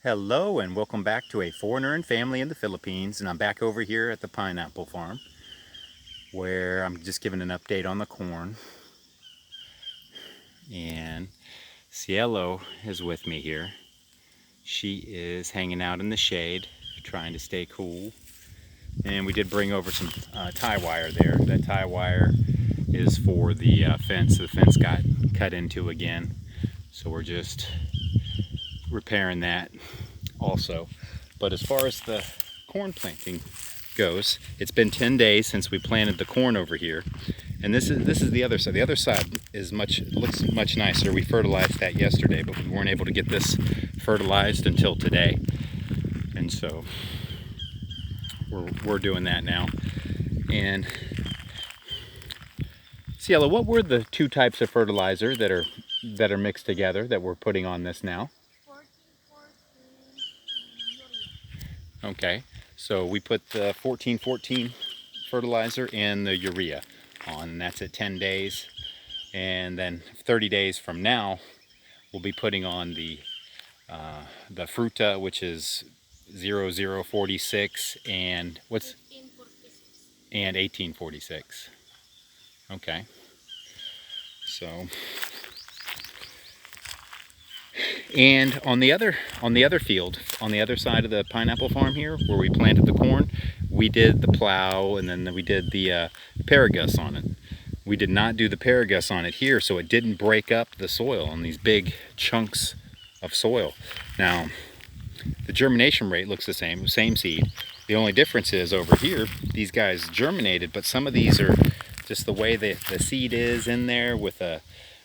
Hello and welcome back to A Foreigner and Family in the Philippines, and I'm back over here at the pineapple farm where I'm just giving an update on the corn. And Cielo is with me here. She is hanging out in the shade trying to stay cool, and we did bring over some tie wire there. That tie wire is for the fence. The fence got cut into again, so we're just repairing that also. But as far as the corn planting goes, it's been 10 days since we planted the corn over here, and this is the other side. The other side looks much nicer. We fertilized that yesterday, but we weren't able to get this fertilized until today, and so we're doing that now. And Cielo, what were the two types of fertilizer that are mixed together that we're putting on this now? Okay, so we put the 14-14 fertilizer and the urea on, and that's at 10 days. And then 30 days from now, we'll be putting on the Fruta, which is 0046 and what's 1846. Okay, so. And on the other field, on the other side of the pineapple farm here, where we planted the corn, we did the plow, and then we did the paragus on it. We did not do the paragus on it here, so it didn't break up the soil on these big chunks of soil. Now, the germination rate looks the same seed. The only difference is over here, these guys germinated, but some of these are just the way the seed is in there with the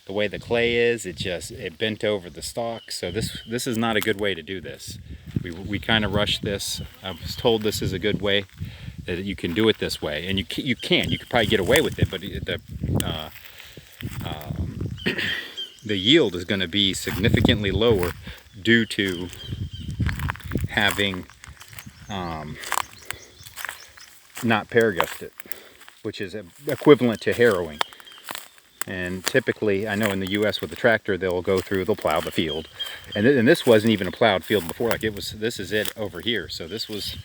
way the clay is, it bent over the stalk. So this is not a good way to do this. We kind of rushed this. I was told this is a good way, that you can do it this way, and you could probably get away with it, but the yield is going to be significantly lower due to having not paragused it, which is equivalent to harrowing. And typically, I know in the U.S. with the tractor, they'll plow the field, and this wasn't even a plowed field before. Like this is it over here. So this was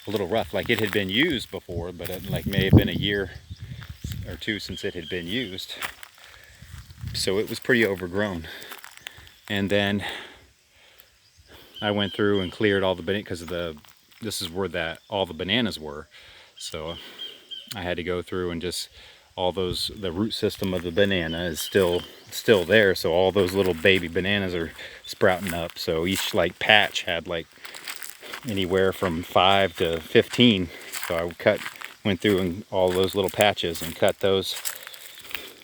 a little rough. Like it had been used before, but it may have been a year or two since it had been used. So it was pretty overgrown. And then I went through and cleared all the bananas because this is where all the bananas were. So I had to go through and just. The root system of the banana is still there, so all those little baby bananas are sprouting up. So each patch had anywhere from 5 to 15. So I went through and all those little patches and cut those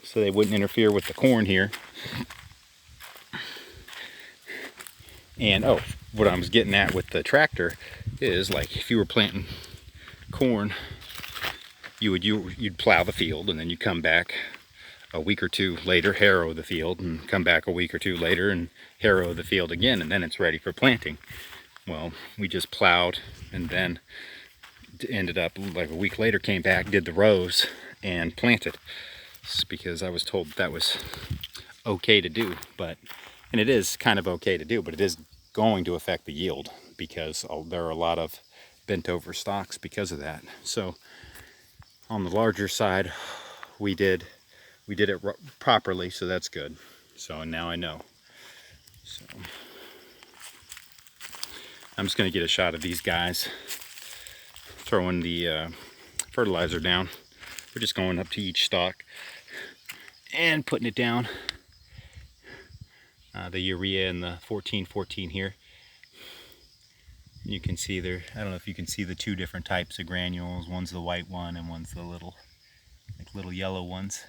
so they wouldn't interfere with the corn here. And what I was getting at with the tractor is if you were planting corn, you'd plow the field, and then you come back a week or two later, harrow the field, and come back a week or two later and harrow the field again, and then it's ready for planting. Well, we just plowed, and then ended up a week later, came back, did the rows, and planted. Just because I was told that was okay to do, and it is kind of okay to do, but it is going to affect the yield because there are a lot of bent over stalks because of that. So on the larger side, we did it properly, so that's good. So now I know. So I'm just going to get a shot of these guys throwing the fertilizer down. We're just going up to each stalk and putting it down. The urea and the 14-14 here. You can see there, I don't know if you can see the two different types of granules. One's the white one and one's the little yellow ones.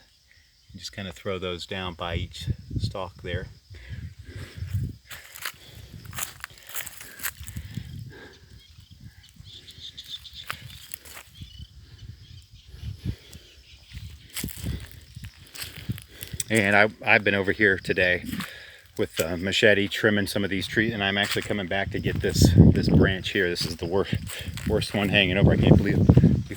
You just kind of throw those down by each stalk there. And I've been over here today with a machete trimming some of these trees, and I'm actually coming back to get this branch here. This is the worst one hanging over. I can't believe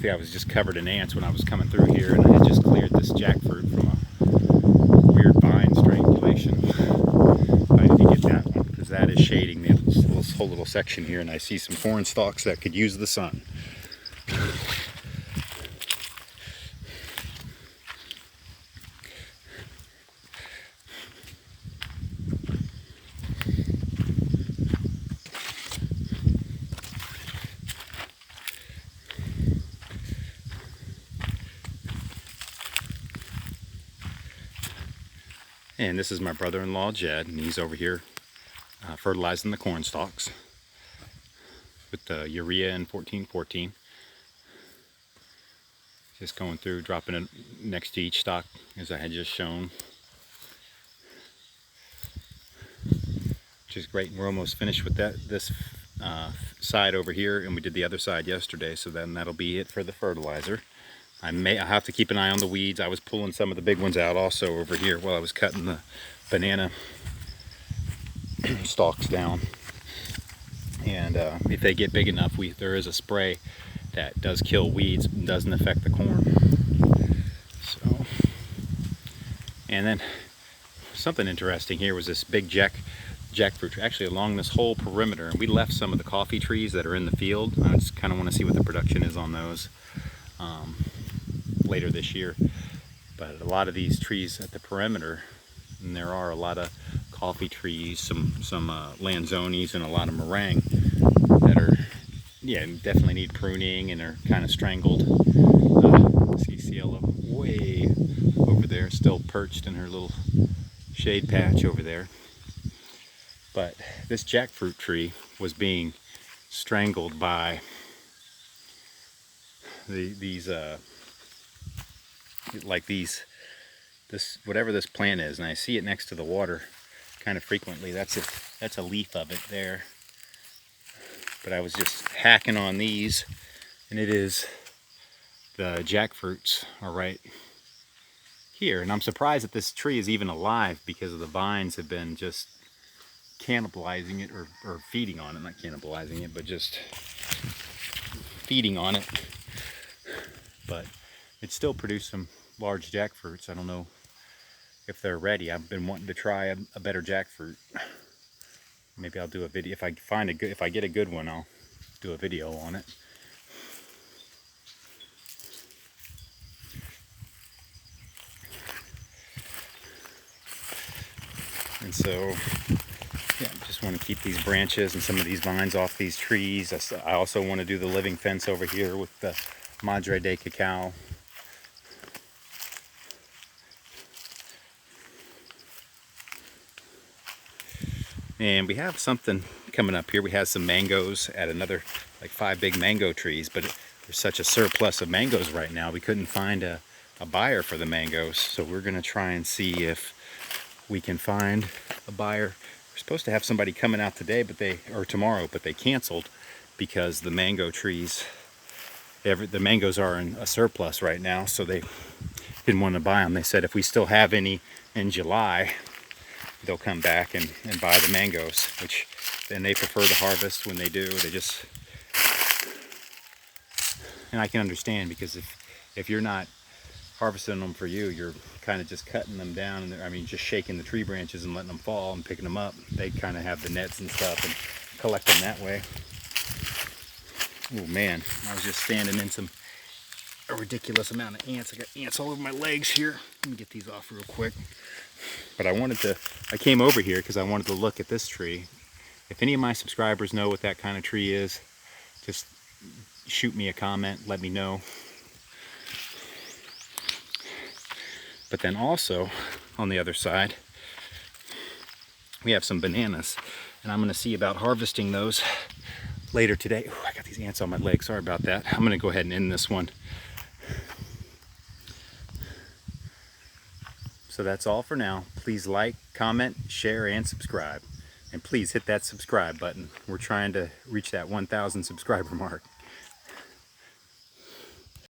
I was just covered in ants when I was coming through here, and I had just cleared this jackfruit from a weird vine strangulation. I need to get that one because that is shading the this whole little section here, and I see some corn stalks that could use the sun. And this is my brother-in-law, Jed, and he's over here fertilizing the corn stalks with the urea and 1414. Just going through, dropping it next to each stalk as I had just shown. Which is great. We're almost finished with this side over here, and we did the other side yesterday, so then that'll be it for the fertilizer. I have to keep an eye on the weeds. I was pulling some of the big ones out also over here while I was cutting the banana stalks down. And if they get big enough, there is a spray that does kill weeds and doesn't affect the corn. So, and then something interesting here was this big jackfruit tree, actually along this whole perimeter. And we left some of the coffee trees that are in the field. I just kind of want to see what the production is on those later this year. But a lot of these trees at the perimeter, and there are a lot of coffee trees, some lanzones, and a lot of meringue that are, yeah, definitely need pruning and are kind of strangled. See Cielo way over there, still perched in her little shade patch over there. But this jackfruit tree was being strangled by this whatever this plant is, and I see it next to the water kind of frequently. That's a leaf of it there. But I was just hacking on these, and it is the jackfruits are right here. And I'm surprised that this tree is even alive because of the vines have been just cannibalizing it or feeding on it. Not cannibalizing it, but just feeding on it. But it still produced some large jackfruits. I don't know if they're ready. I've been wanting to try a better jackfruit. Maybe I'll do a video if I get a good one. I'll do a video on it. And so, yeah, I just want to keep these branches and some of these vines off these trees. I also want to do the living fence over here with the Madre de Cacao. And we have something coming up here. We have some mangoes at another, like 5 big mango trees, but there's such a surplus of mangoes right now, we couldn't find a buyer for the mangoes. So we're gonna try and see if we can find a buyer. We're supposed to have somebody coming out today, or tomorrow, but they canceled because the mango trees, the mangoes are in a surplus right now, so they didn't want to buy them. They said if we still have any in July, they'll come back and buy the mangoes, which then they prefer to harvest when they do. And I can understand, because if you're not harvesting them for you, you're kind of just cutting them down, and just shaking the tree branches and letting them fall and picking them up. They kind of have the nets and stuff and collect them that way. Oh man, I was just standing in a ridiculous amount of ants. I got ants all over my legs here. Let me get these off real quick. But I came over here because I wanted to look at this tree. If any of my subscribers know what that kind of tree is, just shoot me a comment, let me know. But then also, on the other side, we have some bananas. And I'm going to see about harvesting those later today. Ooh, I got these ants on my legs, sorry about that. I'm going to go ahead and end this one. So that's all for now. Please like, comment, share, and subscribe. And please hit that subscribe button. We're trying to reach that 1,000 subscriber mark.